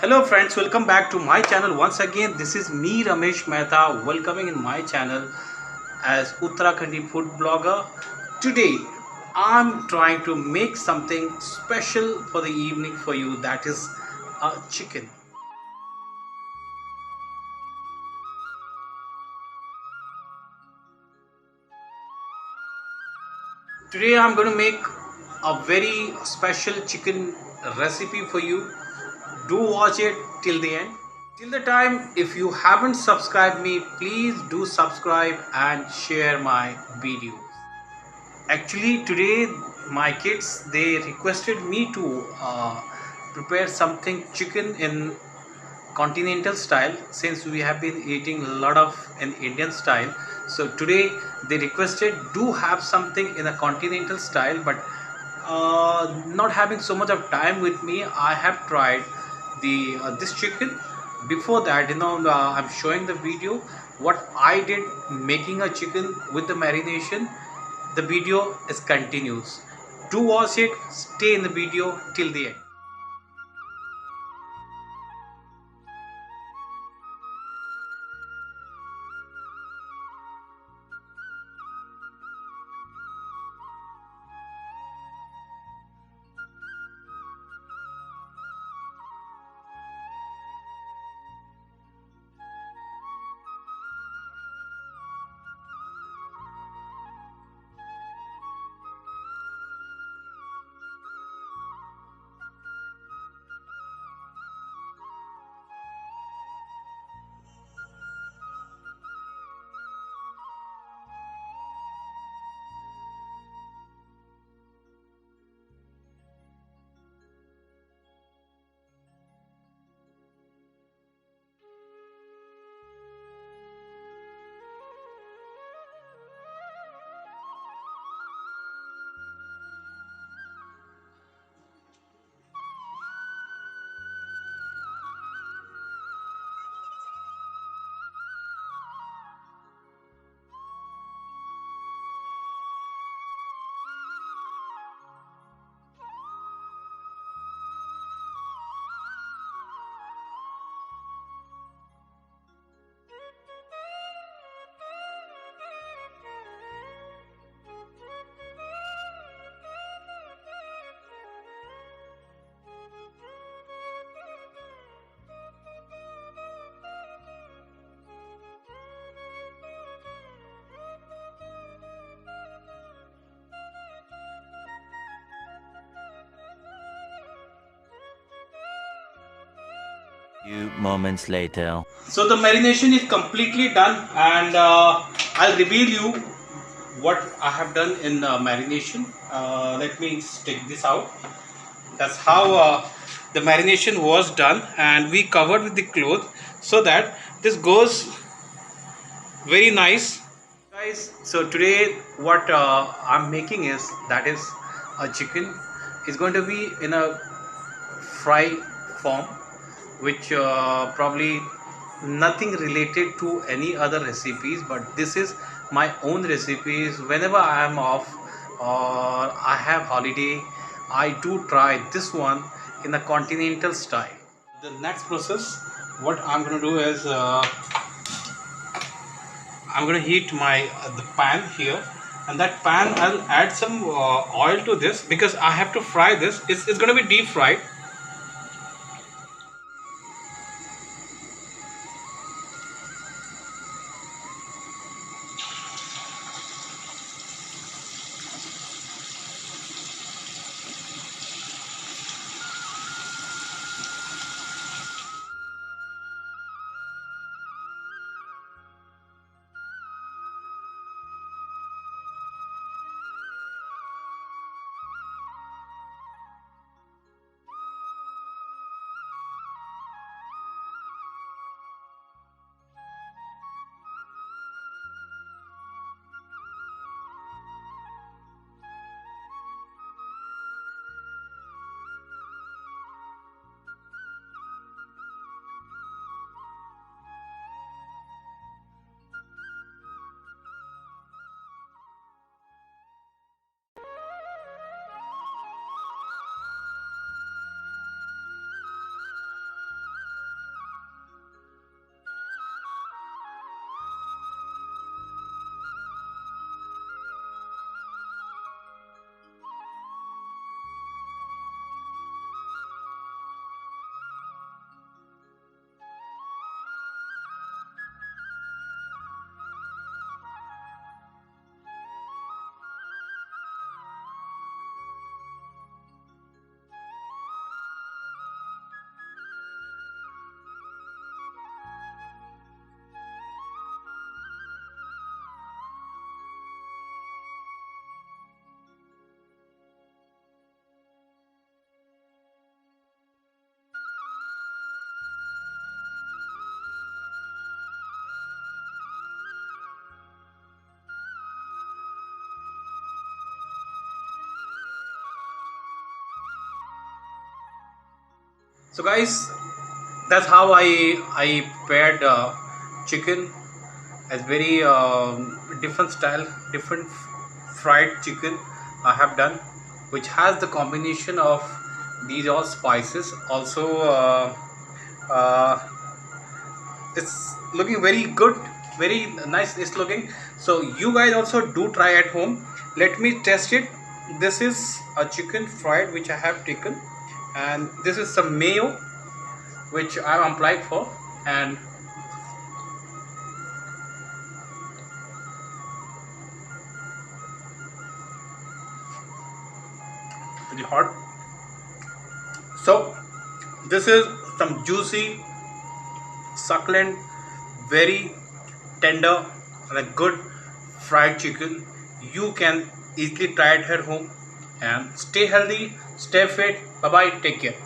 Hello friends, welcome back to my channel once again. This is me Ramesh Mehta welcoming in my channel as Uttarakhandi food blogger. Today I'm trying to make something special for the evening for you, that is a chicken. Today I'm going to make a very special chicken recipe for you. Do watch it till the end. Till the time, if you haven't subscribed me, please do subscribe and share my videos. Actually, today my kids they requested me to prepare something chicken in continental style, since we have been eating a lot of in Indian style. So today they requested do have something in a continental style, but not having so much of time with me, I have tried the this chicken. Before that, I'm showing the video what I did making a chicken with the marination. The video is continuous. Do watch it, stay in the video till the end. Few moments later. So the marination is completely done, and I'll reveal you what I have done in marination. Let me just take this out. That's how the marination was done, and we covered with the cloth so that this goes very nice, guys. So today what I'm making is that is a chicken. Is going to be in a fry form, which probably nothing related to any other recipes, but this is my own recipes. Whenever I am off or I have holiday, I do try this one in the continental style. The next process, what I'm going to do is I'm going to heat my the pan here, and that pan I'll add some oil to this because I have to fry this. It's going to be deep fried. So guys, that's how I prepared chicken as very different style, different fried chicken I have done, which has the combination of these all spices. Also uh, it's looking very good, very nice it's looking. So you guys also do try at home. Let me test it. This is a chicken fried which I have taken, and this is some mayo which I'm applying for, and very hot. So this is some juicy, succulent, very tender and a good fried chicken. You can easily try it at home, and stay healthy, stay fit. Bye bye, take care.